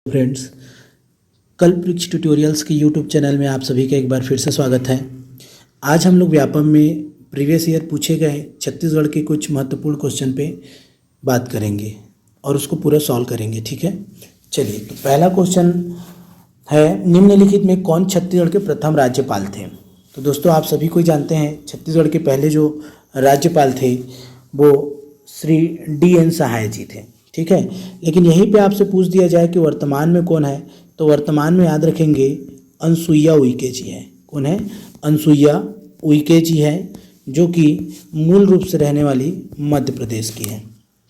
Friends, कल्प वृक्ष tutorials के यूट्यूब चैनल में आप सभी का एक बार फिर से स्वागत है। आज हम लोग व्यापम में प्रीवियस ईयर पूछे गए छत्तीसगढ़ के कुछ महत्वपूर्ण क्वेश्चन पे बात करेंगे और उसको पूरा सॉल्व करेंगे। ठीक है, चलिए। तो पहला क्वेश्चन है, निम्नलिखित में कौन छत्तीसगढ़ के प्रथम राज्यपाल थे? तो दोस्तों, आप सभी को जानते हैं छत्तीसगढ़ के पहले जो राज्यपाल थे वो श्री D.N. सहाय जी थे। ठीक है, लेकिन यहीं पे आपसे पूछ दिया जाए कि वर्तमान में कौन है, तो वर्तमान में याद रखेंगे अनसुईया उइके जी है। कौन है? अनसुईया उइके जी है, जो कि मूल रूप से रहने वाली मध्य प्रदेश की है।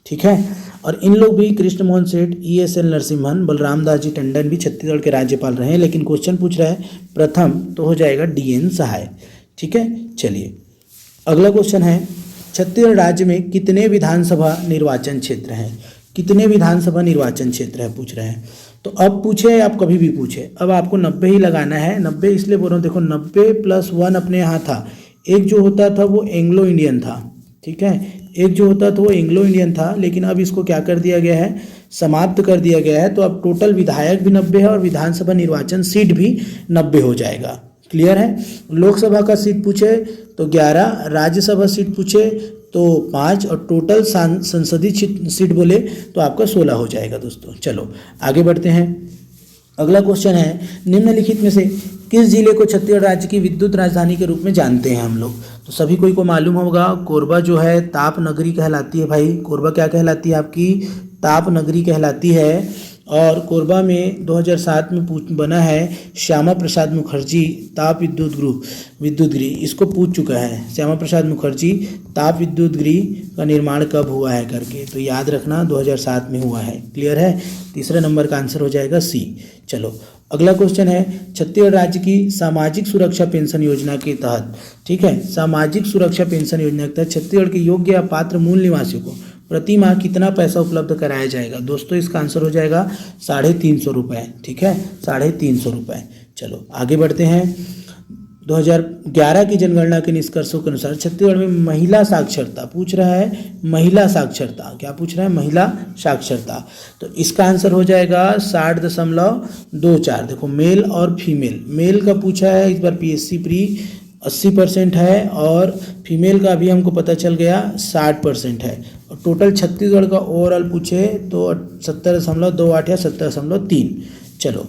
ठीक है, और इन लोग भी कृष्ण मोहन सेठ, E.S.L. नरसिम्हन, बलराम दास जी टंडन भी छत्तीसगढ़ के राज्यपाल रहे हैं, लेकिन क्वेश्चन पूछ रहा है प्रथम, तो हो जाएगा D.N. सहाय। ठीक है, चलिए अगला क्वेश्चन है, छत्तीसगढ़ राज्य में कितने विधानसभा निर्वाचन क्षेत्र हैं? कितने विधानसभा निर्वाचन क्षेत्र है पूछ रहे हैं। तो अब पूछे, आप कभी भी पूछे, अब आपको 90 ही लगाना है। 90 इसलिए बोल रहा हूँ, देखो 90 + 1 अपने यहाँ था, एक जो होता था वो एंग्लो इंडियन था। ठीक है, एक जो होता था वो एंग्लो इंडियन था, लेकिन अब इसको क्या कर दिया गया है, समाप्त कर दिया गया है। तो अब टोटल विधायक भी 90 है और विधानसभा निर्वाचन सीट भी 90 हो जाएगा। क्लियर है? लोकसभा का सीट पूछे तो 11, राज्यसभा सीट पूछे तो 5 और टोटल संसदीय सीट बोले तो आपका 16 हो जाएगा। दोस्तों चलो आगे बढ़ते हैं। अगला क्वेश्चन है, निम्नलिखित में से किस जिले को छत्तीसगढ़ राज्य की विद्युत राजधानी के रूप में जानते हैं हम लोग? तो सभी को मालूम होगा, कोरबा जो है ताप नगरी कहलाती है। भाई कोरबा क्या कहलाती है? आपकी ताप नगरी कहलाती है। और कोरबा में 2007 में बना है श्यामा प्रसाद मुखर्जी ताप विद्युत गृह, इसको पूछ चुका है श्यामा प्रसाद मुखर्जी ताप विद्युत गृह का निर्माण कब हुआ है करके, तो याद रखना 2007 में हुआ है। क्लियर है? तीसरे नंबर का आंसर हो जाएगा C। चलो अगला क्वेश्चन है, छत्तीसगढ़ राज्य की सामाजिक सुरक्षा पेंशन योजना के तहत, ठीक है, सामाजिक सुरक्षा पेंशन योजना के तहत छत्तीसगढ़ के योग्य या पात्र मूल निवासियों को प्रति माह कितना पैसा उपलब्ध कराया जाएगा? दोस्तों इसका आंसर हो जाएगा 350 रुपये। ठीक है, 350 रुपये। चलो आगे बढ़ते हैं। 2011 की जनगणना के निष्कर्षों के अनुसार छत्तीसगढ़ में महिला साक्षरता पूछ रहा है। महिला साक्षरता क्या पूछ रहा है? महिला साक्षरता। तो इसका आंसर हो जाएगा 60.24। देखो मेल और फीमेल, मेल का पूछा है इस बार PSC प्री 80% है और फीमेल का भी हमको पता चल गया 60% है। और टोटल छत्तीसगढ़ का ओवरऑल पूछे तो 70.28 या 70.3। चलो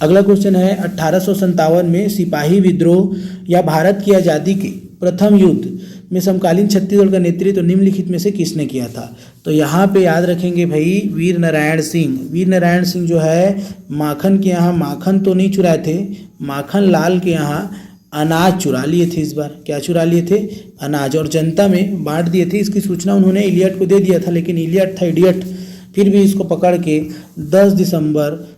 अगला क्वेश्चन है, 1857 में सिपाही विद्रोह या भारत की आज़ादी के प्रथम युद्ध में समकालीन छत्तीसगढ़ का नेतृत्व निम्नलिखित में से किसने किया था? तो यहाँ पे याद रखेंगे भाई वीर नारायण सिंह। वीर नारायण सिंह जो है माखन के यहाँ माखन तो नहीं चुराए थे, माखन लाल के यहाँ अनाज चुरा लिए थे। इस बार क्या चुरा लिए थे? अनाज, और जनता में बांट दिए थे। इसकी सूचना उन्होंने इलियट को दे दिया था, लेकिन इलियट था इडियट, फिर भी इसको पकड़ के 10 दिसंबर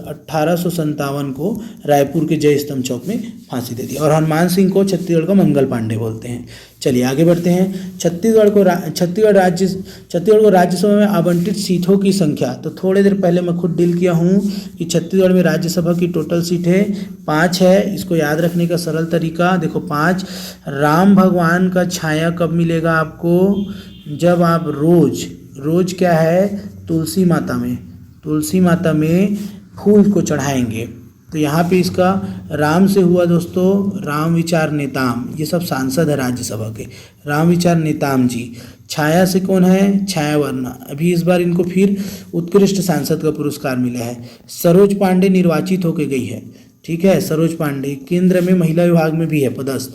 1857 को रायपुर के जय स्तंभ चौक में फांसी दे दी। और हनुमान सिंह को छत्तीसगढ़ का मंगल पांडे बोलते हैं। चलिए आगे बढ़ते हैं। छत्तीसगढ़ को राज्यसभा में आवंटित सीटों की संख्या, तो थोड़ी देर पहले मैं खुद डील किया हूँ कि छत्तीसगढ़ में राज्यसभा की टोटल सीटें 5 है। इसको याद रखने का सरल तरीका देखो 5। राम भगवान का छाया कब मिलेगा आपको? जब आप रोज क्या है, तुलसी माता में फूल को चढ़ाएंगे। तो यहाँ पे इसका राम से हुआ दोस्तों, राम विचार नेताम, ये सब सांसद है राज्यसभा के, राम विचार नेताम जी। छाया से कौन है? छाया वर्मा। अभी इस बार इनको फिर उत्कृष्ट सांसद का पुरस्कार मिला है। सरोज पांडे निर्वाचित होके गई है। ठीक है, सरोज पांडे केंद्र में महिला विभाग में भी है पदस्थ।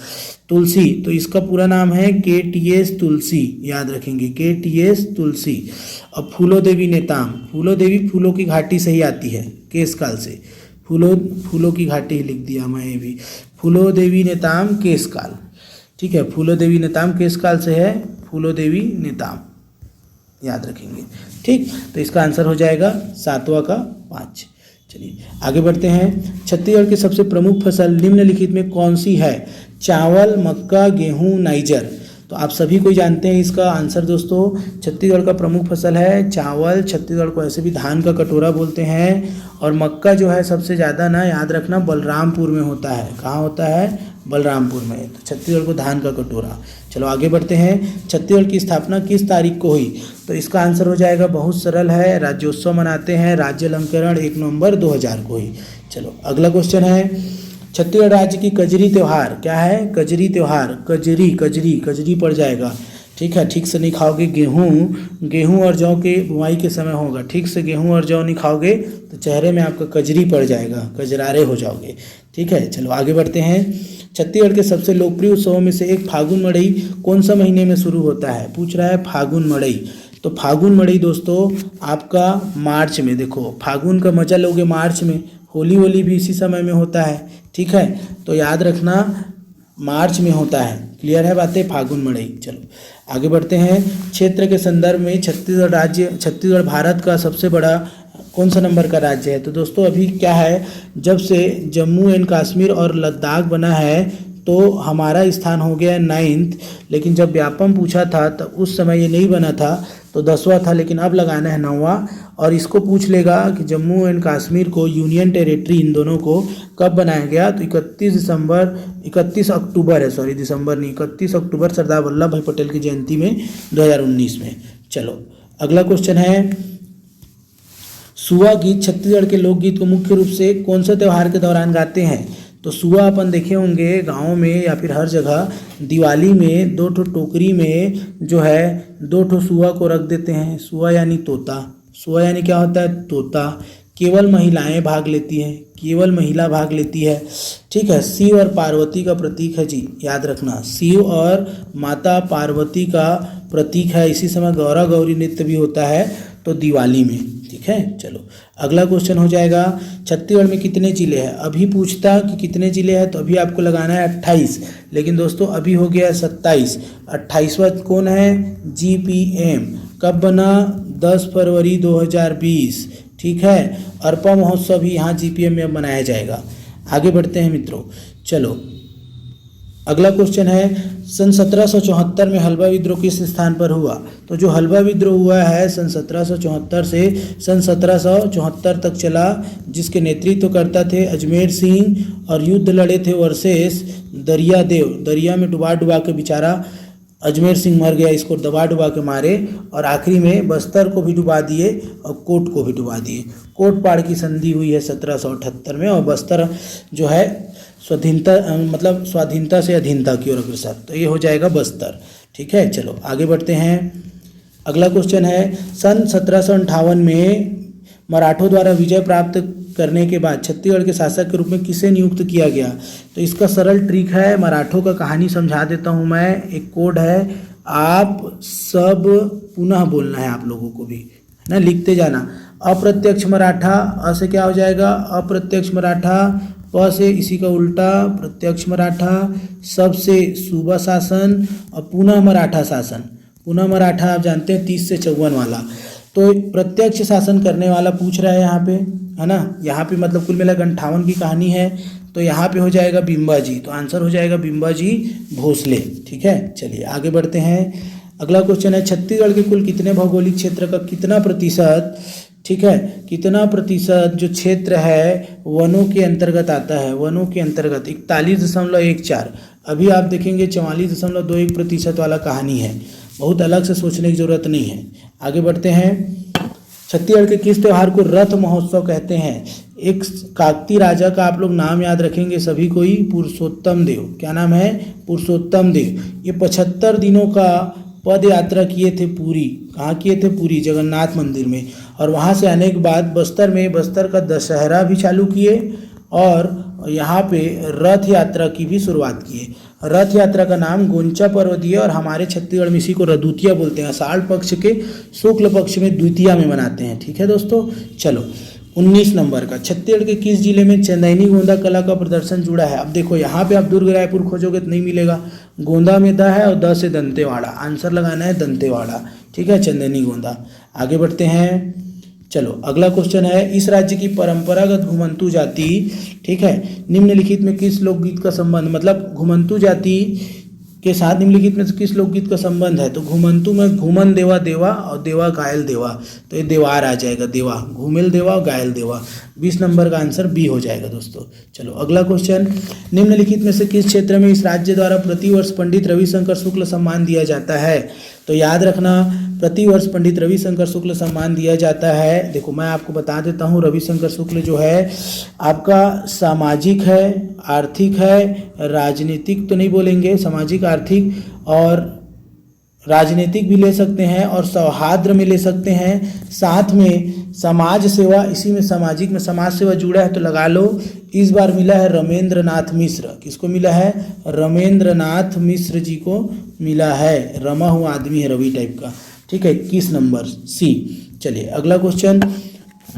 तुलसी, तो इसका पूरा नाम है KTS तुलसी, याद रखेंगे KTS तुलसी। अब फूलो देवी नेताम, फूलो देवी फूलों की घाटी से ही आती है, केशकाल से। फूलों की घाटी लिख दिया मैं भी, फूलो देवी नेताम केशकाल। ठीक है, फूलो देवी नेताम केशकाल से है, फूलो देवी नेताम, याद रखेंगे। ठीक, तो इसका आंसर हो जाएगा 7वां का 5। चलिए आगे बढ़ते हैं। छत्तीसगढ़ की सबसे प्रमुख फसल निम्नलिखित में कौन सी है? चावल, मक्का, गेहूं, नाइजर। तो आप सभी को जानते हैं इसका आंसर दोस्तों। छत्तीसगढ़ का प्रमुख फसल है चावल, छत्तीसगढ़ को ऐसे भी धान का कटोरा बोलते हैं। और मक्का जो है सबसे ज़्यादा ना याद रखना बलरामपुर में होता है। कहाँ होता है? बलरामपुर में। तो छत्तीसगढ़ को धान का कटोरा। चलो आगे बढ़ते हैं। छत्तीसगढ़ की स्थापना किस तारीख को हुई? तो इसका आंसर हो जाएगा बहुत सरल है, राज्योत्सव मनाते हैं, राज्य अलंकरण 1 नवंबर 2000 को हुई। चलो अगला क्वेश्चन है, छत्तीसगढ़ राज्य की कजरी त्यौहार क्या है? कजरी त्यौहार, कजरी कजरी कजरी पड़ जाएगा, ठीक है। ठीक से नहीं खाओगे गेहूँ और जौ के बुआई के समय होगा, ठीक से गेहूँ और जौ नहीं खाओगे तो चेहरे में आपका कजरी पड़ जाएगा, कजरारे हो जाओगे, ठीक है। चलो आगे बढ़ते हैं। छत्तीसगढ़ के सबसे लोकप्रिय उत्सवों में से एक फागुन मड़ई कौन सा महीने में शुरू होता है? पूछ रहा है फागुन मड़ई। तो फागुन मड़ई दोस्तों आपका मार्च में, देखो फागुन का मजा लोगे मार्च में, होली भी इसी समय में होता है, ठीक है। तो याद रखना मार्च में होता है, क्लियर है बातें, फागुन मड़ई। चलो आगे बढ़ते हैं। क्षेत्र के संदर्भ में छत्तीसगढ़ भारत का सबसे बड़ा कौन सा नंबर का राज्य है? तो दोस्तों अभी क्या है, जब से जम्मू एंड कश्मीर और लद्दाख बना है तो हमारा स्थान हो गया 9th, लेकिन जब व्यापम पूछा था तो उस समय ये नहीं बना था तो 10वां था, लेकिन अब लगाना है 9वां। और इसको पूछ लेगा कि जम्मू एंड कश्मीर को यूनियन टेरिटरी इन दोनों को कब बनाया गया? तो 31 अक्टूबर है, सॉरी दिसंबर नहीं, 31 अक्टूबर सरदार वल्लभ भाई पटेल की जयंती में 2019 में। चलो अगला क्वेश्चन है, सुआ गीत छत्तीसगढ़ के लोकगीत को मुख्य रूप से कौन सा त्यौहार के दौरान गाते हैं? तो सुआ अपन देखे होंगे गाँव में या फिर हर जगह, दिवाली में 2 ठो टोकरी में जो है 2 ठो सुआ को रख देते हैं। सुआ यानी तोता, सुआ यानी क्या होता है? तोता। केवल महिलाएं भाग लेती हैं, केवल महिला भाग लेती है, ठीक है। शिव और पार्वती का प्रतीक है जी, याद रखना, शिव और माता पार्वती का प्रतीक है। इसी समय गौरा गौरी नृत्य भी होता है तो दिवाली में, ठीक है। चलो अगला क्वेश्चन हो जाएगा, छत्तीसगढ़ में कितने जिले हैं? अभी पूछता कि कितने जिले हैं तो अभी आपको लगाना है 28, लेकिन दोस्तों अभी हो गया 27। 28वां कौन है? GPM। कब बना? 10 फरवरी 2020, ठीक है। अरपा महोत्सव भी यहाँ GPM में अब मनाया जाएगा। आगे बढ़ते हैं मित्रों। चलो अगला क्वेश्चन है, सन 1774 में हलवा विद्रोह किस स्थान पर हुआ? तो जो हलवा विद्रोह हुआ है सन 1774 से सन 1774 तक चला, जिसके नेतृत्व करता थे अजमेर सिंह, और युद्ध लड़े थे वर्सेस दरियादेव। दरिया में डुबा के बेचारा अजमेर सिंह मर गया, इसको डुबा के मारे, और आखिरी में बस्तर को भी डुबा दिए और कोट को भी डुबा दिए। कोटपाड़ की संधि हुई है 1778 में, और बस्तर जो है स्वाधीनता से अधीनता की ओर अग्रसर, तो ये हो जाएगा बस्तर, ठीक है। चलो आगे बढ़ते हैं। अगला क्वेश्चन है, सन 1758 में मराठों द्वारा विजय प्राप्त करने के बाद छत्तीसगढ़ के शासक के रूप में किसे नियुक्त किया गया? तो इसका सरल ट्रिक है, मराठों का कहानी समझा देता हूँ मैं। एक कोड है, आप सब पुनः बोलना है आप लोगों को भी, है ना, लिखते जाना। अप्रत्यक्ष मराठा, अ से क्या हो जाएगा? अप्रत्यक्ष मराठा। प से इसी का उल्टा प्रत्यक्ष मराठा। सब से सूबा शासन, और पुनः मराठा शासन। पुनः मराठा आप जानते हैं 30 से 54 वाला। तो प्रत्यक्ष शासन करने वाला पूछ रहा है यहाँ पे, है ना। यहाँ पे मतलब कुल मिलाकर 58 की कहानी है, तो यहाँ पे हो जाएगा बिम्बाजी। तो आंसर हो जाएगा बिम्बाजी भोसले, ठीक है। चलिए आगे बढ़ते हैं। अगला क्वेश्चन है, छत्तीसगढ़ के कुल कितने भौगोलिक क्षेत्र का कितना प्रतिशत, ठीक है, कितना प्रतिशत जो क्षेत्र है वनों के अंतर्गत आता है? वनों के अंतर्गत 41.14। अभी आप देखेंगे 44.21% वाला कहानी है, बहुत अलग से सोचने की जरूरत नहीं है। आगे बढ़ते हैं। छत्तीसगढ़ के किस त्यौहार को रथ महोत्सव कहते हैं? एक काकती राजा का आप लोग नाम याद रखेंगे सभी कोई, पुरुषोत्तम देव। क्या नाम है? पुरुषोत्तम देव। ये 75 दिनों का पद यात्रा किए थे पूरी। कहाँ किए थे? पूरी जगन्नाथ मंदिर में। और वहाँ से आने के बाद बस्तर का दशहरा भी चालू किए, और यहाँ पे रथ यात्रा की भी शुरुआत किए। रथ यात्रा का नाम गोंचा पर्व दिए, और हमारे छत्तीसगढ़ में इसी को रदुतिया बोलते हैं। आषाढ़ पक्ष के शुक्ल पक्ष में द्वितीया में मनाते हैं, ठीक है दोस्तों। चलो 19 नंबर का, छत्तीसगढ़ के किस जिले में चंदैनी गोंदा कला का प्रदर्शन जुड़ा है? अब देखो यहाँ पे आप दुर्ग रायपुर खोजोगे तो नहीं मिलेगा, गोंदा में द है और द से दंतेवाड़ा, आंसर लगाना है दंतेवाड़ा, ठीक है, चंदैनी गोंदा। आगे बढ़ते हैं। चलो अगला क्वेश्चन है, इस राज्य की परंपरागत घुमंतू जाति, ठीक है, निम्नलिखित में किस लोकगीत का संबंध, मतलब घुमंतू जाति के साथ निम्नलिखित में से किस लोकगीत का संबंध है? तो घुमंतु में घूमन देवा देवा और देवा घायल देवा, तो ये देवार आ जाएगा, देवा घूमेल देवा और घायल देवा। 20 नंबर का आंसर बी हो जाएगा दोस्तों। चलो अगला क्वेश्चन, निम्नलिखित में से किस क्षेत्र में इस राज्य द्वारा प्रतिवर्ष पंडित रविशंकर शुक्ल सम्मान दिया जाता है? तो याद रखना, प्रतिवर्ष पंडित रविशंकर शुक्ल सम्मान दिया जाता है। देखो मैं आपको बता देता हूँ, रविशंकर शुक्ल जो है आपका सामाजिक है, आर्थिक है, राजनीतिक तो नहीं बोलेंगे, सामाजिक आर्थिक और राजनीतिक भी ले सकते हैं और सौहार्द में ले सकते हैं, साथ में समाज सेवा, इसी में सामाजिक में समाज सेवा जुड़ा है तो लगा लो। इस बार मिला है रमेंद्र नाथ मिश्र। किसको मिला है? रमेंद्र नाथ मिश्र जी को मिला है। रमा हुआ आदमी है रवि टाइप का, ठीक है। 21 नंबर सी। चलिए अगला क्वेश्चन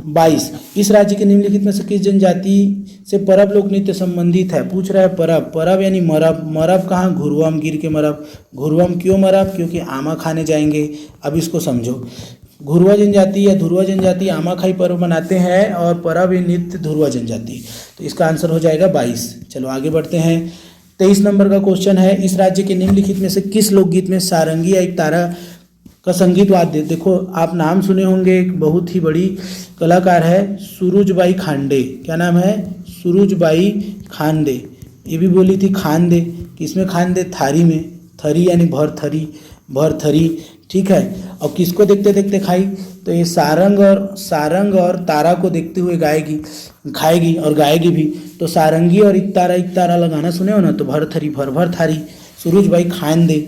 22, इस राज्य के निम्नलिखित में से किस जनजाति से परब लोक नृत्य संबंधित है? पूछ रहा है परब, परब यानी मरब, मरब कहाँ? घुरवम, गिर के मरब। घुरवम क्यों मरब? क्योंकि आमा खाने जाएंगे। अब इसको समझो, घुरवा जनजाति या ध्रुवा जनजाति आमा खाई पर्व मनाते हैं और परब नृत्य ध्रुवा जनजाति, तो इसका आंसर हो जाएगा 22। चलो आगे बढ़ते हैं। 23 नंबर का क्वेश्चन है, इस राज्य के निम्नलिखित में से किस लोकगीत में सारंगी या एक तारा का संगीत वाद्य? देखो आप नाम सुने होंगे, एक बहुत ही बड़ी कलाकार है सुरुजबाई खांडे। क्या नाम है? सुरुजबाई खांडे। ये भी बोली थी खांडे, किसमें खांडे? थारी में, थरी यानी भर थरी, ठीक है। और किसको देखते देखते खाई? तो ये सारंग और तारा को देखते हुए खाएगी और गाएगी भी। तो सारंगी और एक तारा लगाना सुने हो ना, तो भर थारी सुरुजबाई खांडे।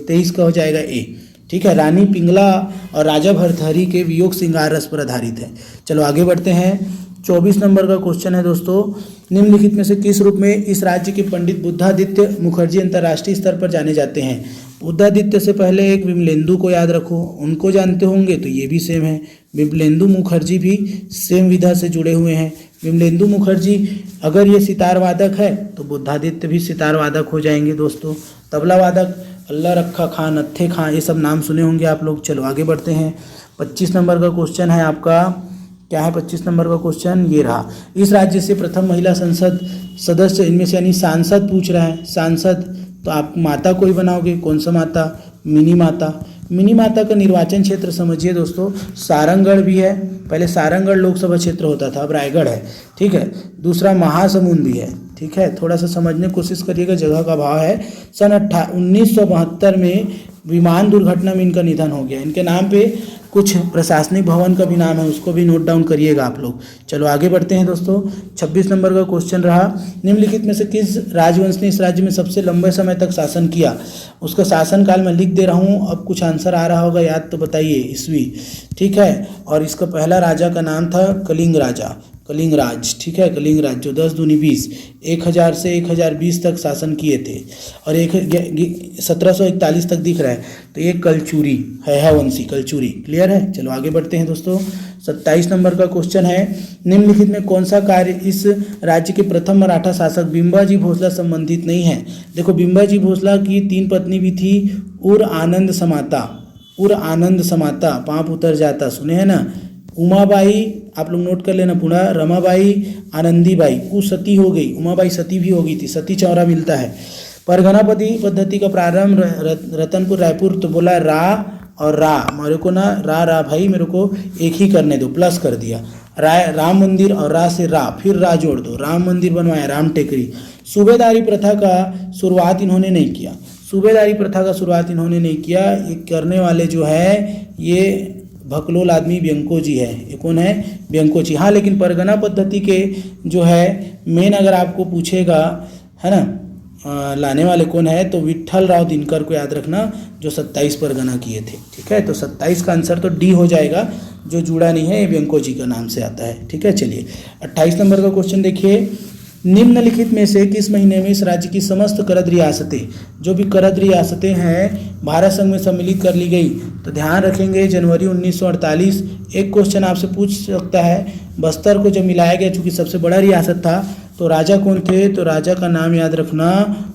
23 का हो जाएगा ए, ठीक है। रानी पिंगला और राजा भरथरी के वियोग श्रृंगार रस पर आधारित है। चलो आगे बढ़ते हैं। 24 नंबर का क्वेश्चन है दोस्तों, निम्नलिखित में से किस रूप में इस राज्य के पंडित बुद्धादित्य मुखर्जी अंतर्राष्ट्रीय स्तर पर जाने जाते हैं? बुद्धादित्य से पहले एक विमलेंदु को याद रखो, उनको जानते होंगे तो ये भी सेम है। विमलेंदु मुखर्जी भी सेम विधा से जुड़े हुए हैं। विमलेंदु मुखर्जी अगर ये सितार वादक है तो बुद्धादित्य भी सितार वादक हो जाएंगे दोस्तों। तबला वादक अल्लाह रखा खां, नत्थे खां, ये सब नाम सुने होंगे आप लोग। चलो आगे बढ़ते हैं। 25 नंबर का क्वेश्चन है आपका, क्या है 25 नंबर का क्वेश्चन? ये रहा, इस राज्य से प्रथम महिला संसद सदस्य, इनमें से यानी सांसद पूछ रहा है। सांसद तो आप माता कोई बनाओगे, कौन सा माता? मिनी माता। मिनी माता का निर्वाचन क्षेत्र समझिए दोस्तों, सारंगगढ़ भी है, पहले सारंगगढ़ लोकसभा क्षेत्र होता था, अब रायगढ़ है, ठीक है। दूसरा महासमुंद भी है, ठीक है। थोड़ा सा समझने की कोशिश करिएगा, जगह का भाव है। सन 1972 में विमान दुर्घटना में इनका निधन हो गया। इनके नाम पे कुछ प्रशासनिक भवन का भी नाम है, उसको भी नोट डाउन करिएगा आप लोग। चलो आगे बढ़ते हैं दोस्तों। 26 नंबर का क्वेश्चन रहा, निम्नलिखित में से किस राजवंश ने इस राज्य में सबसे लंबे समय तक शासन किया? उसका शासनकाल मैं लिख दे रहा हूँ, अब कुछ आंसर आ रहा होगा याद तो बताइए, ईस्वी, ठीक है। और इसका पहला राजा का नाम था कलिंगराज, ठीक है। कलिंगराज जो 10 दूनी 20, 1000 से 1020 तक शासन किए थे और 1741 तक दिख रहा है, तो ये कलचुरी है वंशी, कलचुरी, क्लियर है। चलो आगे बढ़ते हैं दोस्तों। 27 नंबर का क्वेश्चन है, निम्नलिखित में कौन सा कार्य इस राज्य के प्रथम मराठा शासक बिंबाजी भोसला संबंधित नहीं है? देखो बिंबाजी भोसला की 3 पत्नी भी थी, उर आनंद समाता, पाँप उतर जाता, सुने हैं ना। उमाबाई, आप लोग नोट कर लेना पुनः, रमाबाई, आनंदीबाई, वो सती हो गई, उमाबाई सती भी हो गई थी, सती चौरा मिलता है। परगना पद्धति का प्रारंभ रतनपुर रायपुर, तो बोला रा और रा, मेरे को ना रा भाई मेरे को एक ही करने दो, प्लस कर दिया। राम मंदिर और रा से रा, फिर रा जोड़ दो, राम मंदिर बनवाया, राम टेकरी। सूबेदारी प्रथा का शुरुआत इन्होंने नहीं किया, ये करने वाले जो है ये भकलोल आदमी व्यंको जी है। ये कौन है? व्यंको जी। हाँ, लेकिन परगना पद्धति के जो है मेन अगर आपको पूछेगा, है ना, लाने वाले कौन है, तो विट्ठल राव दिनकर को याद रखना, जो 27 परगना किए थे, ठीक है। तो 27 का आंसर तो डी हो जाएगा, जो जुड़ा नहीं है ये व्यंको जी का नाम से आता है, ठीक है। चलिए 28 नंबर का क्वेश्चन देखिए, निम्नलिखित में से किस महीने में इस राज्य की समस्त करद रियासतें, जो भी करद रियासतें हैं, भारत संघ में सम्मिलित कर ली गई? तो ध्यान रखेंगे जनवरी 1948। एक क्वेश्चन आपसे पूछ सकता है, बस्तर को जब मिलाया गया, चूंकि सबसे बड़ा रियासत था, तो राजा कौन थे? तो राजा का नाम याद रखना,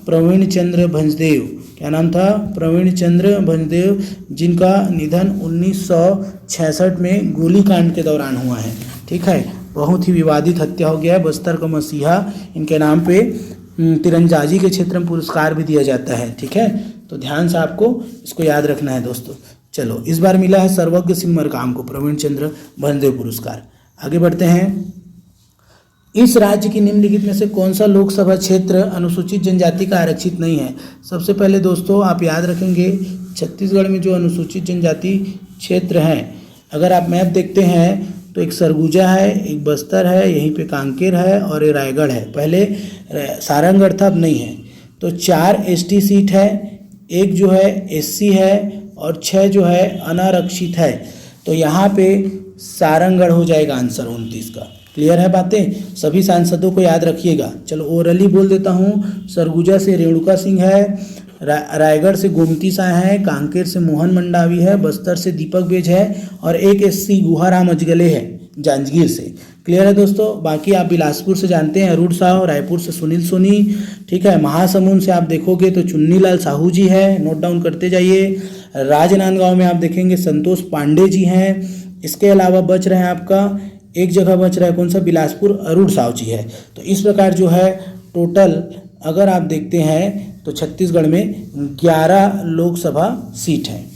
प्रवीण चंद्र भंजदेव। क्या नाम था? प्रवीण चंद्र भंजदेव, जिनका निधन 1966 में गोलीकांड के दौरान हुआ है, ठीक है। बहुत ही विवादित हत्या हो गया है, बस्तर का मसीहा इनके नाम पे तीरंदाजी के क्षेत्र में पुरस्कार भी दिया जाता है। ठीक है, तो ध्यान से आपको इसको याद रखना है दोस्तों। चलो, इस बार मिला है सर्वज्ञ सिंह मरकाम को प्रवीण चंद्र भंजदेव पुरस्कार। आगे बढ़ते हैं। इस राज्य की निम्नलिखित में से कौन सा लोकसभा क्षेत्र अनुसूचित जनजाति का आरक्षित नहीं है? सबसे पहले दोस्तों आप याद रखेंगे, छत्तीसगढ़ में जो अनुसूचित जनजाति क्षेत्र हैं, अगर आप मैप देखते हैं तो एक सरगुजा है, एक बस्तर है, यहीं पे कांकेर है और एक रायगढ़ है। पहले सारंगगढ़ था, अब नहीं है। तो 4 एसटी सीट है, एक जो है एससी है और 6 जो है अनारक्षित है। तो यहाँ पे सारंगगढ़ हो जाएगा आंसर 29 का। क्लियर है बातें? सभी सांसदों को याद रखिएगा। चलो ओरली बोल देता हूँ। सरगुजा से रेणुका सिंह है, रायगढ़ से गोमती शाह है, कांकेर से मोहन मंडावी है, बस्तर से दीपक बेज है और एक एससी गुहाराम अजगले है जांजगीर से। क्लियर है दोस्तों? बाकी आप बिलासपुर से जानते हैं अरुण साहू, रायपुर से सुनील सोनी। ठीक है, महासमुंद से आप देखोगे तो चुन्नीलाल साहू जी है, नोट डाउन करते जाइए। राजनांदगांव में आप देखेंगे संतोष पांडे जी हैं। इसके अलावा बच रहे हैं आपका एक जगह बच रहा है, कौन सा? बिलासपुर, अरुण साहू जी है। तो इस प्रकार जो है टोटल अगर आप देखते हैं तो छत्तीसगढ़ में 11 लोकसभा सीट हैं।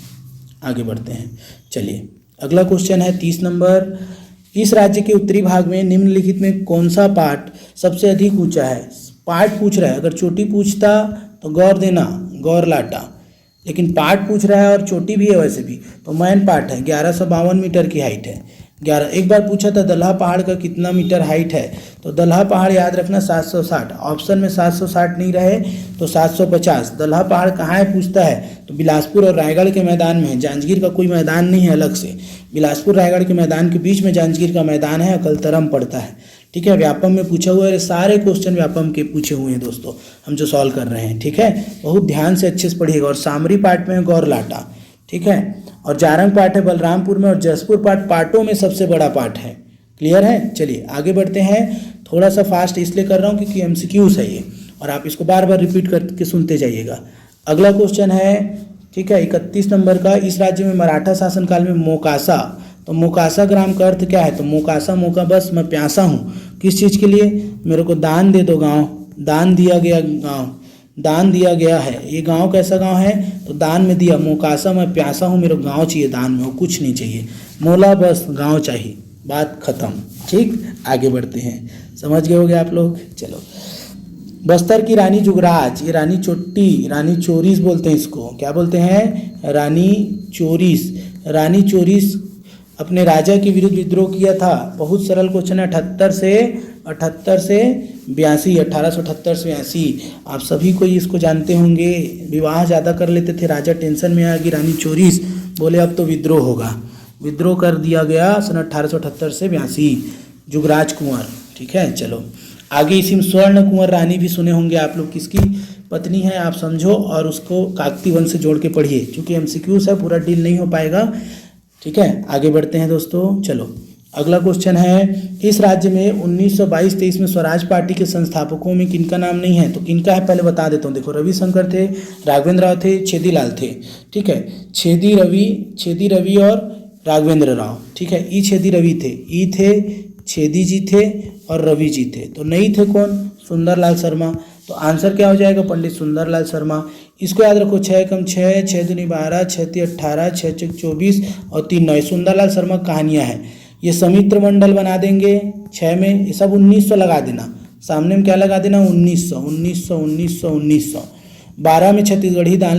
आगे बढ़ते हैं। चलिए अगला क्वेश्चन है 30 नंबर। इस राज्य के उत्तरी भाग में निम्नलिखित में कौन सा पाठ सबसे अधिक ऊंचा है? पाठ पूछ रहा है, अगर चोटी पूछता तो गौर देना, गौर लाटा, लेकिन पाठ पूछ रहा है और चोटी भी है वैसे भी, तो मैन पाठ है। 1152 मीटर की हाइट है। 11 एक बार पूछा था दल्हा पहाड़ का कितना मीटर हाइट है, तो दल्हा पहाड़ याद रखना 760। ऑप्शन में 760 नहीं रहे तो 750। दल्हा पहाड़ कहाँ है पूछता है तो बिलासपुर और रायगढ़ के मैदान में है। जांजगीर का कोई मैदान नहीं है अलग से। बिलासपुर रायगढ़ के मैदान के बीच में जांजगीर का मैदान है, अकलतरम पड़ता है। ठीक है, व्यापम में पूछा हुआ है, सारे क्वेश्चन व्यापम के पूछे हुए हैं दोस्तों, हम जो सॉल्व कर रहे हैं। ठीक है, बहुत ध्यान से अच्छे से पढ़िएगा। और सामरी पाठ में है गौर लाटा। ठीक है, और जारंग पाठ है बलरामपुर में और जसपुर पाठ पाठों में सबसे बड़ा पाठ है। क्लियर है? चलिए आगे बढ़ते हैं। थोड़ा सा फास्ट इसलिए कर रहा हूँ क्योंकि एमसीक्यूज है ये, और आप इसको बार बार रिपीट करके सुनते जाइएगा। अगला क्वेश्चन है, ठीक है, 31 नंबर का। इस राज्य में मराठा शासनकाल में मोकासा, तो मोकासा ग्राम का अर्थ क्या है? तो मोकासा, मौका बस मैं प्यासा हूँ। किस चीज़ के लिए? मेरे को दान दे दो गाँव, दान दिया गया गाँव, दान दिया गया है। ये गांव कैसा गांव है? तो दान में दिया। मोकासा मैं प्यासा हूँ, मेरे को गांव चाहिए, दान में, वो कुछ नहीं चाहिए। मोला बस गांव चाहिए, बात खत्म। ठीक, आगे बढ़ते हैं। समझ गए होंगे आप लोग। चलो, बस्तर की रानी जुगराज, ये रानी चोट्टी, रानी चोरिस बोलते हैं इसको। क्या बोलते हैं? रानी चोरिस। रानी चोरिस अपने राजा के विरुद्ध विद्रोह किया था। बहुत सरल क्वेश्चन है। 78 से 82, 1878 से 82। आप सभी को इसको जानते होंगे। विवाह ज़्यादा कर लेते थे, राजा टेंशन में आ गई, रानी चोरिस बोले अब तो विद्रोह होगा, विद्रोह कर दिया गया सन 1878 से 82। जुगराज कुंवर। ठीक है, चलो आगे। इसी में स्वर्ण कुंवर रानी भी सुने होंगे आप लोग, किसकी पत्नी है आप समझो, और उसको काकती वंश से जोड़ के पढ़िए, क्योंकि एमसीक्यूज है, पूरा डील नहीं हो पाएगा। ठीक है, आगे बढ़ते हैं दोस्तों। चलो अगला क्वेश्चन है, इस राज्य में 1922-23 में स्वराज पार्टी के संस्थापकों में किनका नाम नहीं है? तो किनका है पहले बता देता हूँ। देखो, रविशंकर थे, राघवेंद्र राव थे, छेदीलाल थे। ठीक है, छेदी रवि और राघवेंद्र राव। ठीक है, ई छेदी रवि थे, ई थे, छेदी जी थे और रवि जी थे। तो नहीं थे कौन? सुंदरलाल शर्मा। तो आंसर क्या हो जाएगा? पंडित सुंदरलाल शर्मा। इसको याद रखो, 6 कम 6, 6 दूनी 12, 6 ती 18, 6 चौक 24 और 3 9। सुंदरलाल शर्मा कहानियाँ हैं। ये समित्र मंडल बना देंगे 6 में, ये सब 1900 लगा देना, सामने में क्या लगा देना? 1900। 12 में छत्तीसगढ़ी दान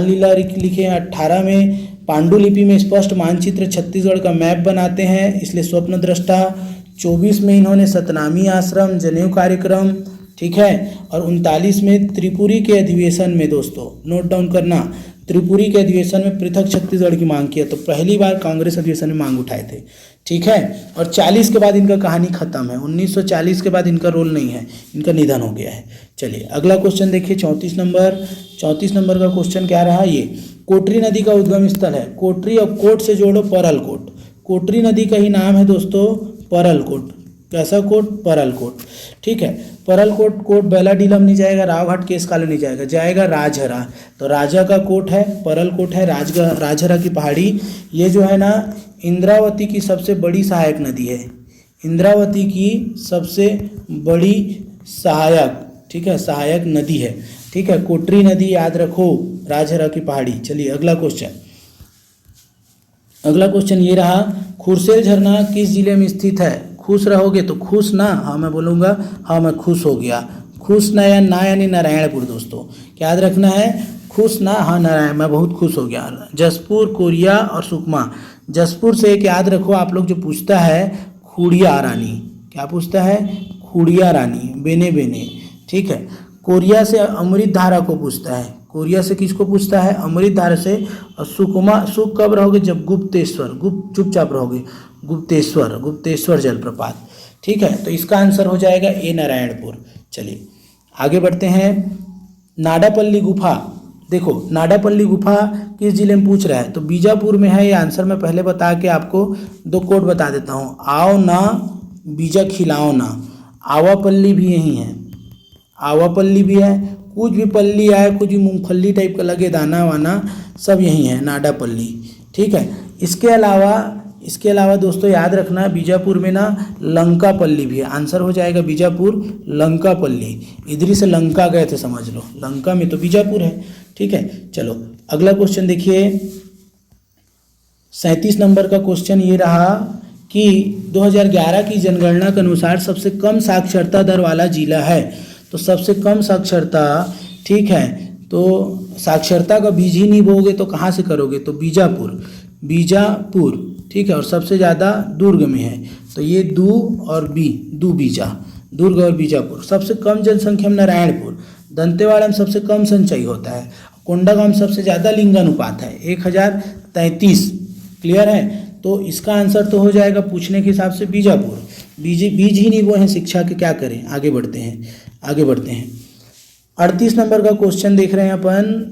लीला लिखे हैं। 18 में पांडुलिपि में स्पष्ट मानचित्र छत्तीसगढ़ का मैप बनाते हैं, इसलिए स्वप्न दृष्टा। 24 में इन्होंने सतनामी आश्रम, जनेऊ कार्यक्रम। ठीक है, और 39 में त्रिपुरी के अधिवेशन में, दोस्तों नोट डाउन करना, त्रिपुरी के अधिवेशन में पृथक छत्तीसगढ़ की मांग किया। तो पहली बार कांग्रेस अधिवेशन में मांग उठाए थे। ठीक है, और 40 के बाद इनका कहानी खत्म है। 1940 के बाद इनका रोल नहीं है, इनका निधन हो गया है। चलिए अगला क्वेश्चन देखिए, 34 नंबर का क्वेश्चन क्या रहा? ये कोटरी नदी का उद्गम स्थल है। कोटरी और कोट से जोड़ो परलकोट। कोटरी नदी का ही नाम है दोस्तों परलकोट। कैसा कोट? परलकोट। ठीक है, परलकोट कोट बेलाडीलम नहीं जाएगा, रावघाट केस काले नहीं जाएगा, जाएगा राजहरा। तो राजा का कोट है, परलकोट है, राजहरा की पहाड़ी। ये जो है ना इंद्रावती की सबसे बड़ी सहायक नदी है। इंद्रावती की सबसे बड़ी सहायक ठीक है, सहायक नदी है। ठीक है, कोटरी नदी याद रखो, राजहरा की पहाड़ी। चलिए अगला क्वेश्चन ये रहा, खुरसेल झरना किस जिले में स्थित है? खुश रहोगे तो खुश ना, हाँ मैं बोलूँगा हाँ मैं खुश हो गया। खुश ना या ना यानी नारायणपुर दोस्तों, क्या याद रखना है? खुश ना, हाँ नारायण, मैं बहुत खुश हो गया। जसपुर, कोरिया और सुकमा। जसपुर से एक याद रखो आप लोग, जो पूछता है खुड़िया रानी, क्या पूछता है? खुड़िया रानी, बेने बेने। ठीक है, कोरिया से अमृत धारा को पूछता है। कोरिया से किसको पूछता है? अमृत धारा से। और सुकमा, सुख कब रहोगे? जब गुप्तेश्वर, गुप्त चुपचाप रहोगे, गुप्तेश्वर जलप्रपात। ठीक है, तो इसका आंसर हो जाएगा ए नारायणपुर। चलिए आगे बढ़ते हैं। नाडापल्ली गुफा, देखो नाडापल्ली गुफा किस जिले में पूछ रहा है? तो बीजापुर में है ये आंसर। मैं पहले बता के आपको दो कोड बता देता हूँ, आओ ना बीजा खिलाओ ना। आवापल्ली भी यही है, आवापल्ली भी है, कुछ भी पल्ली आए, कुछ भी मूंगफली टाइप का लगे दाना वाना, सब यही है, नाडापल्ली। ठीक है, इसके अलावा दोस्तों याद रखना, बीजापुर में ना लंकापल्ली भी है। आंसर हो जाएगा बीजापुर, लंकापल्ली। इधर से लंका गए थे समझ लो, लंका में तो बीजापुर है। ठीक है, चलो अगला क्वेश्चन देखिए। 37 नंबर का क्वेश्चन ये रहा कि 2011 की जनगणना के अनुसार सबसे कम साक्षरता दर वाला जिला है। तो सबसे कम साक्षरता, ठीक है, तो साक्षरता का बीज ही नहीं बोगे तो कहाँ से करोगे? तो बीजापुर। ठीक है, और सबसे ज़्यादा दुर्ग में है, तो ये दू और बी, दू बीजा, दुर्ग और बीजापुर। सबसे कम जनसंख्या में नारायणपुर। दंतेवाड़ा में सबसे कम संचयी होता है। कोंडागांव में सबसे ज़्यादा लिंगानुपात है, 1033। क्लियर है? तो इसका आंसर तो हो जाएगा पूछने के हिसाब से बीजापुर। बीज ही नहीं वो हैं शिक्षा के, क्या करें? आगे बढ़ते हैं। 38 नंबर का क्वेश्चन देख रहे हैं अपन।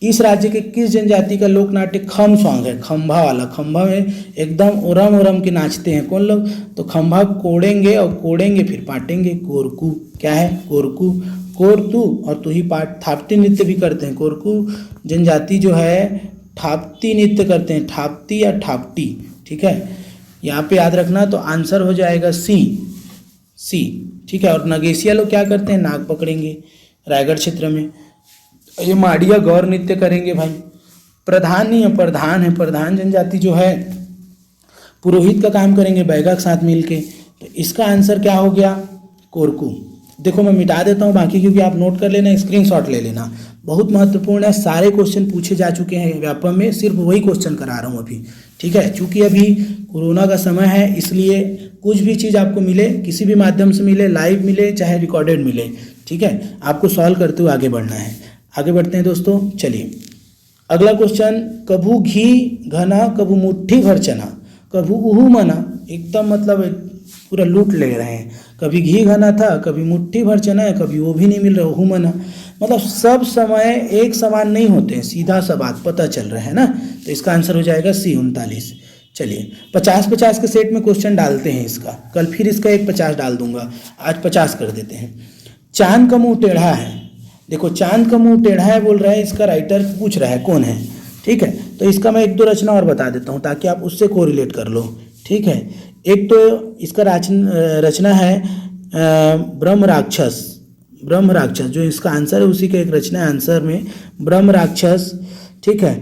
इस राज्य के किस जनजाति का लोक नाट्य खम सॉन्ग है? खंभा वाला। खंभा में एकदम ओरम ओरम के नाचते हैं कौन लोग? तो खंभा कोड़ेंगे और कोड़ेंगे फिर पाटेंगे। कोरकू, क्या है? कोरकू, कोरतू और तू ही पाट। थापती नृत्य भी करते हैं। कोरकू जनजाति जो है थापती नृत्य करते हैं, थापती या थापटी। ठीक है, यहाँ पे याद रखना, तो आंसर हो जाएगा सी। ठीक है, और नगेशिया लोग क्या करते हैं? नाग पकड़ेंगे रायगढ़ क्षेत्र में। ये माड़िया गौर नृत्य करेंगे भाई। प्रधान नहीं है, प्रधान है। प्रधान जनजाति जो है पुरोहित का काम करेंगे बैगा के साथ मिलके। तो इसका आंसर क्या हो गया? कोरकू। देखो मैं मिटा देता हूँ बाकी, क्योंकि आप नोट कर लेना, स्क्रीनशॉट ले लेना, बहुत महत्वपूर्ण है। सारे क्वेश्चन पूछे जा चुके हैं व्यापम में, सिर्फ वही क्वेश्चन करा रहा हूँ अभी। ठीक है, चूँकि अभी कोरोना का समय है, इसलिए कुछ भी चीज़ आपको मिले, किसी भी माध्यम से मिले, लाइव मिले चाहे रिकॉर्डेड मिले, ठीक है, आपको सॉल्व करते हुए आगे बढ़ना है। आगे बढ़ते हैं दोस्तों। चलिए अगला क्वेश्चन, कभू घी घना कभू मुट्ठी भर चना कभू उहू मना। एकदम मतलब पूरा लूट ले रहे हैं। कभी घी घना था, कभी मुट्ठी भर चना है, कभी वो भी नहीं मिल रहा, उहू मना। मतलब सब समय एक समान नहीं होते हैं, सीधा सा बात पता चल रहा है ना। तो इसका आंसर हो जाएगा सी 39। चलिए 50-50 के सेट में क्वेश्चन डालते हैं इसका, कल फिर इसका एक 50 डाल दूंगा, आज 50 कर देते हैं। चांद का मुंह टेढ़ा है, देखो चांद का मुंह टेढ़ा है बोल रहा है, इसका राइटर पूछ रहा है कौन है। ठीक है, तो इसका मैं एक दो रचना और बता देता हूँ ताकि आप उससे कोरिलेट कर लो। ठीक है, एक तो इसका रचना है ब्रह्म राक्षस, जो इसका आंसर है उसी का एक रचना है आंसर में, ब्रह्म राक्षस। ठीक है,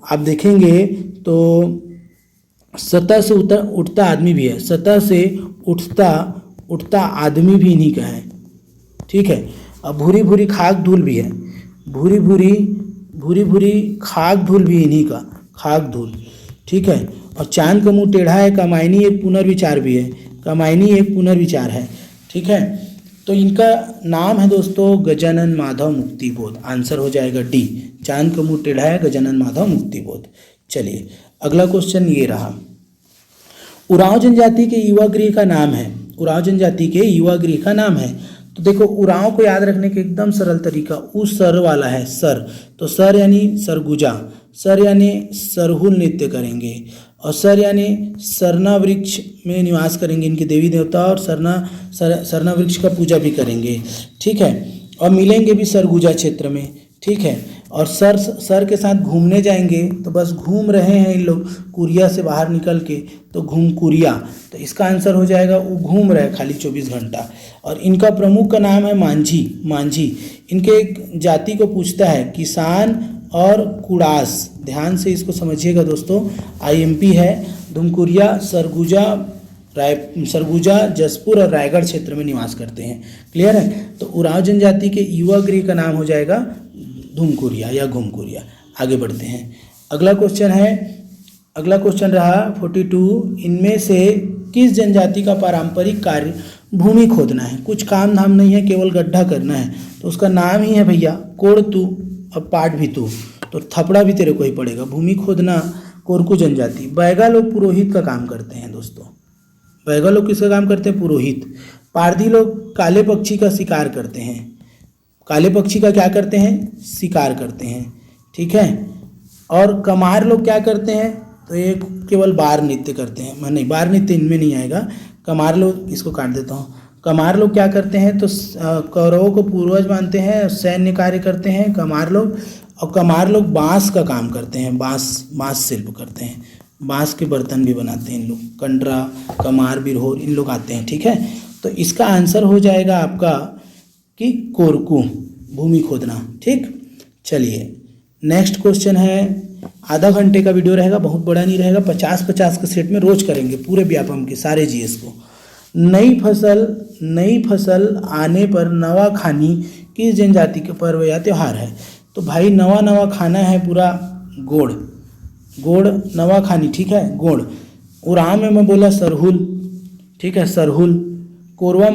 आप देखेंगे तो सतह से उठता आदमी भी है, सतह से उठता आदमी भी इन्हीं का है। ठीक है, अब भूरी भूरी खाक धूल भी है, भूरी भूरी खाक धूल भी इन्हीं का, खाक धूल। ठीक है, और चांद का मुंह टेढ़ा है, कमायनी एक पुनर्विचार भी है, कमायनी एक पुनर्विचार है। ठीक है, तो इनका नाम है दोस्तों गजानन माधव मुक्तिबोध। आंसर हो जाएगा डी, चांद का मुंह टेढ़ा है, गजानन माधव मुक्तिबोध। चलिए अगला क्वेश्चन ये रहा, उरांव जनजाति के युवा गृह का नाम है, उरांव जनजाति के युवा गृह का नाम है। तो देखो उरांव को याद रखने के एकदम सरल तरीका, उस सर वाला है सर, तो सर यानी सरगुजा, सर यानी सरहुल नृत्य करेंगे, और सर यानी सरना वृक्ष में निवास करेंगे इनके देवी देवता, और सरना वृक्ष का पूजा भी करेंगे। ठीक है, और मिलेंगे भी सरगुजा क्षेत्र में। ठीक है, और सर के साथ घूमने जाएंगे तो बस घूम रहे हैं इन लोग कुरिया से बाहर निकल के, तो घूम कुरिया, तो इसका आंसर हो जाएगा वो घूम रहे खाली 24 घंटा। और इनका प्रमुख का नाम है मांझी। मांझी इनके एक जाति को पूछता है, किसान और कुड़ास, ध्यान से इसको समझिएगा दोस्तों, IMP है। धुमकुरिया सरगुजा, जसपुर और रायगढ़ क्षेत्र में निवास करते हैं। क्लियर है? तो उरांव जनजाति के युवा गृह का नाम हो जाएगा धुमकुरिया या घुमकुरिया। आगे बढ़ते हैं। अगला क्वेश्चन रहा 42, इनमें से किस जनजाति का पारंपरिक कार्य भूमि खोदना है? कुछ काम धाम नहीं है, केवल गड्ढा करना है, तो उसका नाम ही है भैया कोड़ तू और पाठ भी तू, तो थपड़ा भी तेरे को ही पड़ेगा। भूमि खोदना कोरकू जनजाति। बैगा लोग पुरोहित का काम करते हैं दोस्तों। बैगा लोग किसका काम करते हैं? पुरोहित। पारधी लोग काले पक्षी का शिकार करते हैं। काले पक्षी का क्या करते हैं? शिकार करते हैं। ठीक है। और कमार लोग क्या करते हैं? तो ये केवल बार नृत्य करते हैं। नहीं, बार नृत्य इनमें नहीं आएगा। कमार लोग, इसको काट देता हूँ। कमार लोग क्या करते हैं? तो कौरवों को पूर्वज मानते हैं, सैन्य कार्य करते हैं कमार लोग। और कमार लोग बांस का काम करते हैं, बांस शिल्प करते हैं, बांस के बर्तन भी बनाते हैं इन लोग। कंडरा, कमार, बिरहोर इन लोग आते हैं। ठीक है। तो इसका आंसर हो जाएगा आपका कि कोरकू, भूमि खोदना। ठीक, चलिए नेक्स्ट क्वेश्चन है। आधा घंटे का वीडियो रहेगा, बहुत बड़ा नहीं रहेगा, 50-50 के सेट में रोज करेंगे पूरे व्यापम के सारे GS को। नई फसल आने पर नवा खानी किस जनजाति के पर्व या त्योहार है? तो भाई नवा खाना है पूरा गोड़ नवा खानी। ठीक है, गोड़। उरांव में मैं बोला सरहुल। ठीक है, सरहुल। कोरवा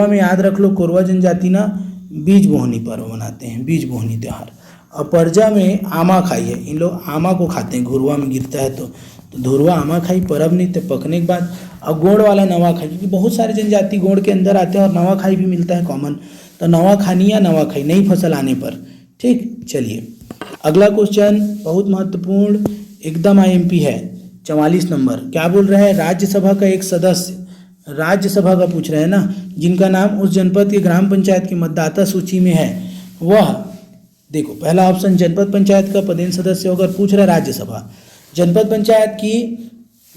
में याद रख लो, कोरवा जनजाति ना बीज बोहनी पर्व मनाते हैं, बीज बोहनी त्यौहार। और परजा में आमा खाई है, इन लोग आमा को खाते हैं, घुरवा में गिरता है तो धुरवा आमा खाई पर्व नृत्य पकने के बाद। और गोड़ वाला नवा खाई, क्योंकि बहुत सारे जनजाति गोड़ के अंदर आते हैं और नवा खाई भी मिलता है कॉमन, तो नवा खानी या नवा खाई, नई फसल आने पर। ठीक, चलिए अगला क्वेश्चन बहुत महत्वपूर्ण, एकदम IMP है। 44 नंबर क्या बोल रहा है? राज्यसभा का एक सदस्य, राज्यसभा का पूछ रहे हैं ना, जिनका नाम उस जनपद की ग्राम पंचायत की मतदाता सूची में है, वह, देखो पहला ऑप्शन जनपद पंचायत का पदेन सदस्य होकर पूछ रहा है राज्यसभा। जनपद पंचायत की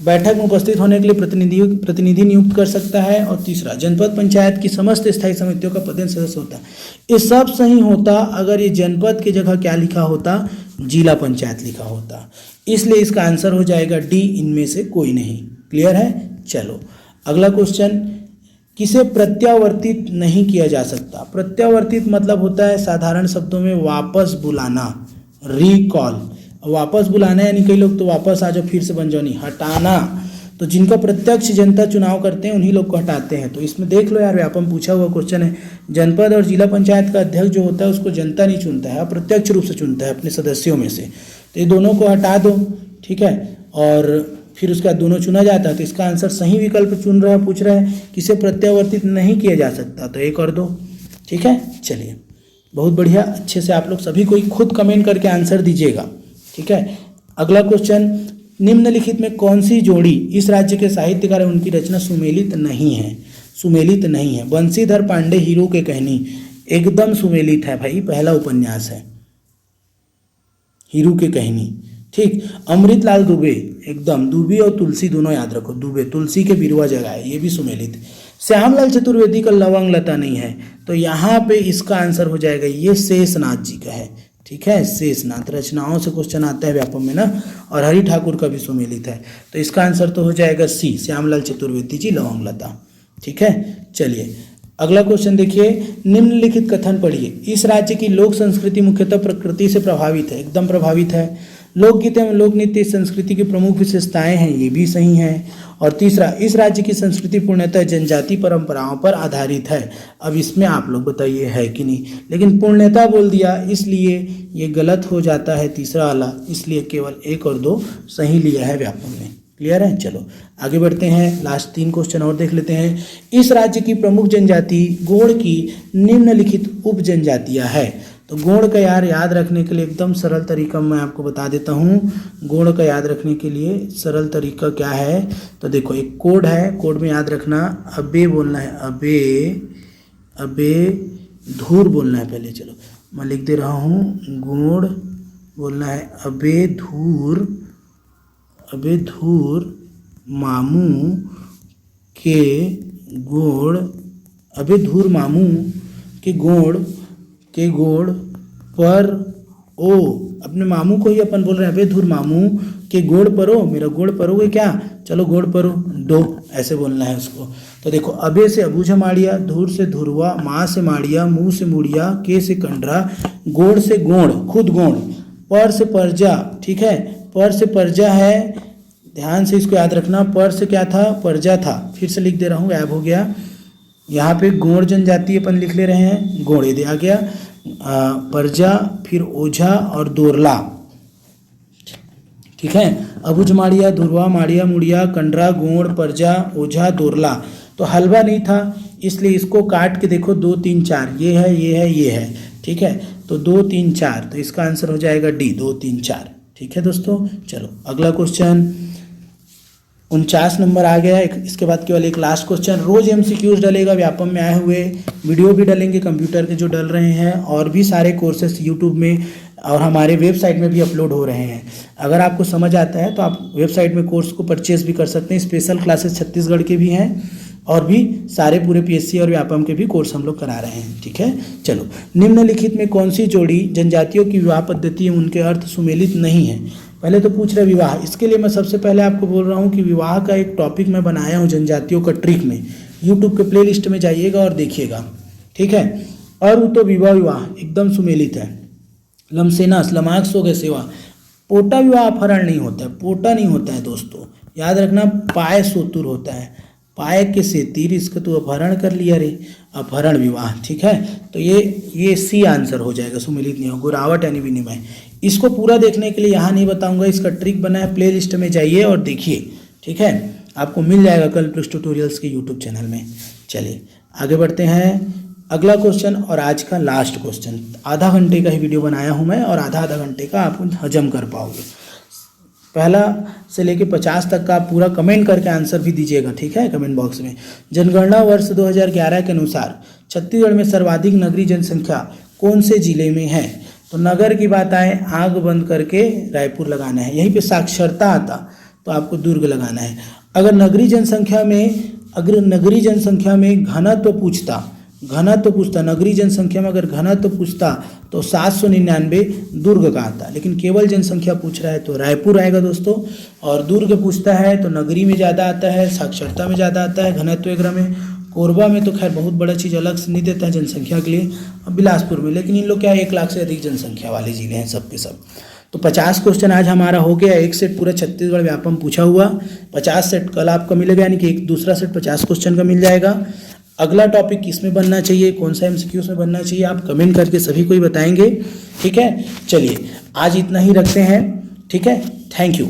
बैठक में उपस्थित होने के लिए प्रतिनिधि नियुक्त कर सकता है। और तीसरा, जनपद पंचायत की समस्त स्थायी समितियों का पदेन सदस्य होता है। ये सब सही होता अगर ये जनपद की जगह क्या लिखा होता? जिला पंचायत लिखा होता। इसलिए इसका आंसर हो जाएगा D, इनमें से कोई नहीं। क्लियर है? चलो अगला क्वेश्चन, किसे प्रत्यावर्तित नहीं किया जा सकता? प्रत्यावर्तित मतलब होता है साधारण शब्दों में वापस बुलाना, रिकॉल। वापस बुलाना यानी कई लोग तो वापस आ जाओ, फिर से बन जाओ, नहीं, हटाना। तो जिनका प्रत्यक्ष जनता चुनाव करते हैं उन्हीं लोग को हटाते हैं। तो इसमें देख लो यार, व्यापम पूछा हुआ क्वेश्चन है। जनपद और जिला पंचायत का अध्यक्ष जो होता है उसको जनता नहीं चुनता है, अप्रत्यक्ष रूप से चुनता है अपने सदस्यों में से। तो ये दोनों को हटा दो। ठीक है, और फिर उसके बाद दोनों चुना जाता है। तो इसका आंसर सही विकल्प चुन रहा है, पूछ रहा है किसे प्रत्यावर्तित नहीं किया जा सकता, तो एक और दो। ठीक है, चलिए बहुत बढ़िया, अच्छे से आप लोग सभी कोई खुद कमेंट करके आंसर दीजिएगा। ठीक है, अगला क्वेश्चन, निम्नलिखित में कौन सी जोड़ी इस राज्य के साहित्यकार है उनकी रचना सुमेलित नहीं है? सुमेलित नहीं है। बंशीधर पांडे हीरो के कहनी एकदम सुमेलित है भाई, पहला उपन्यास है हीरो के कहनी। ठीक, अमृतलाल दुबे, एकदम दुबे और तुलसी दोनों याद रखो, दुबे तुलसी के बिरवा जगह है, ये भी सुमेलित। श्यामलाल चतुर्वेदी का लवंग लता नहीं है, तो यहाँ पे इसका आंसर हो जाएगा ये शेषनाथ जी का है। ठीक है, शेषनाथ, रचनाओं से क्वेश्चन आता है व्यापम में ना, और हरि ठाकुर का भी सुमेलित है, तो इसका आंसर तो हो जाएगा C, श्यामलाल चतुर्वेदी जी, लवंग लता। ठीक है, चलिए अगला क्वेश्चन देखिए, निम्नलिखित कथन पढ़िए। इस राज्य की लोक संस्कृति मुख्यतः प्रकृति से प्रभावित है, एकदम प्रभावित है। लोकगीत एवं लोक नृत्य इस संस्कृति की प्रमुख विशेषताएं हैं, ये भी सही हैं। और तीसरा, इस राज्य की संस्कृति पूर्णतः जनजाति परंपराओं पर आधारित है। अब इसमें आप लोग बताइए है कि नहीं, लेकिन पूर्णतः बोल दिया इसलिए ये गलत हो जाता है तीसरा वाला, इसलिए केवल 1 और 2 सही लिया है व्यापम ने। क्लियर है? चलो आगे बढ़ते हैं, लास्ट 3 क्वेश्चन और देख लेते हैं। इस राज्य की प्रमुख जनजाति गोंड की निम्नलिखित उप जनजातियां है। तो गोंड का याद रखने के लिए एकदम सरल तरीका मैं आपको बता देता हूँ। गोंड का याद रखने के लिए सरल तरीका क्या है, तो देखो एक कोड है, कोड में याद रखना अबे बोलना है, अबे धूर बोलना है पहले। चलो मैं लिख दे रहा हूँ गुण, बोलना है अबेधूर मामू के गुण, अबेधूर मामू के गुण पर ओ, अपने मामू को ही अपन बोल रहे हैं अबेधूर मामू के गुण परो, मेरा गुण परोगे क्या, चलो गुण परो दो, ऐसे बोलना है उसको। तो देखो अबे से अबूझ माड़िया, धूर से धुरवा, माँ से माड़िया, मुँह से मुड़िया, के से कंडरा, गोड़ से गोड़ खुद गोड़, पर से परजा, ठीक है, पर से परजा है, ध्यान से इसको याद रखना, पर से क्या था, परजा था, फिर से लिख दे रहा हूँ, गायब हो गया। यहाँ पे गोड़ जनजाति अपन लिख ले रहे हैं, गोड़े दे आ गया, परजा, फिर ओझा और दोरला, ठीक है। अबुझ माड़िया, धुरवा, माड़िया, मुड़िया, कंडरा, गोड़, परजा, ओझा, दोरला। तो हलवा नहीं था, इसलिए इसको काट के देखो 2 3 4, ये है ये है ये है, ठीक है। तो 2 3 4, तो इसका आंसर हो जाएगा डी, 2 3 4, ठीक है दोस्तों। चलो अगला क्वेश्चन 49 नंबर आ गया। इसके बाद केवल एक लास्ट क्वेश्चन, रोज एमसीक्यूज डलेगा, व्यापम में आए हुए वीडियो भी डलेंगे कंप्यूटर के जो डल रहे हैं, और भी सारे कोर्सेस यूट्यूब में और हमारे वेबसाइट में भी अपलोड हो रहे हैं। अगर आपको समझ आता है तो आप वेबसाइट में कोर्स को परचेज भी कर सकते हैं। स्पेशल क्लासेस छत्तीसगढ़ के भी हैं, और भी सारे पूरे पीएससी और व्यापम के भी कोर्स हम लोग करा रहे हैं, ठीक है। चलो, निम्नलिखित में कौन सी जोड़ी जनजातियों की विवाह पद्धति उनके अर्थ सुमेलित नहीं है। पहले तो पूछ रहे विवाह, इसके लिए मैं सबसे पहले आपको बोल रहा हूँ कि विवाह का एक टॉपिक मैं बनाया हूँ जनजातियों का ट्रिक में, यूट्यूब के प्ले लिस्ट में जाइएगा और देखिएगा, ठीक है। और तो विवाह एकदम सुमेलित है, लमसेना लमाक सो गए सेवा, पोटा विवाह अपहरण नहीं होता है, पोटा नहीं होता है दोस्तों, याद रखना, पाय सोतुर होता है, पाए के से तीर, इसका तो अपहरण कर लिया रे, अपहरण विवाह, ठीक है। तो ये सी आंसर हो जाएगा, सुमेलित नहीं हो, गुरावट यानी विनिमय। इसको पूरा देखने के लिए यहाँ नहीं बताऊंगा, इसका ट्रिक बना है, प्ले लिस्ट में जाइए और देखिए, ठीक है, आपको मिल जाएगा कल्पवृक्ष ट्यूटोरियल्स के यूट्यूब चैनल में। चलिए आगे बढ़ते हैं, अगला क्वेश्चन और आज का लास्ट क्वेश्चन। आधा घंटे का ही वीडियो बनाया हूँ मैं, और आधा घंटे का आप हजम कर पाओगे। पहला से लेके 50 तक का आप पूरा कमेंट करके आंसर भी दीजिएगा, ठीक है, कमेंट बॉक्स में। जनगणना वर्ष 2011 के अनुसार छत्तीसगढ़ में सर्वाधिक नगरीय जनसंख्या कौन से जिले में है। तो नगर की बात आए, आग बंद करके रायपुर लगाना है। यहीं पे साक्षरता आता तो आपको दुर्ग लगाना है। अगर नगरीय जनसंख्या में घनत्व पूछता, नगरीय जनसंख्या में अगर घनत्व पूछता तो 799 दुर्ग का आता, लेकिन केवल जनसंख्या पूछ रहा है तो रायपुर आएगा दोस्तों। और दुर्ग पूछता है तो नगरी में ज़्यादा आता है, साक्षरता में ज़्यादा आता है, घनत्व एग्रह में। कोरबा में तो खैर बहुत बड़ा चीज़ अलग से नहीं देता है जनसंख्या के लिए, और बिलासपुर में, लेकिन इन लोग क्या 1 लाख से अधिक जनसंख्या वाले जिले हैं सब के सब। तो 50 क्वेश्चन आज हमारा हो गया, एक सेट पूरा छत्तीसगढ़ व्यापम पूछा हुआ, 50 सेट कल आपका मिलेगा, यानी कि एक दूसरा सेट 50 क्वेश्चन का मिल जाएगा। अगला टॉपिक किस में बनना चाहिए, कौन सा एमसीक्यूज में बनना चाहिए, आप कमेंट करके सभी को ही बताएंगे, ठीक है। चलिए आज इतना ही रखते हैं, ठीक है, थैंक यू।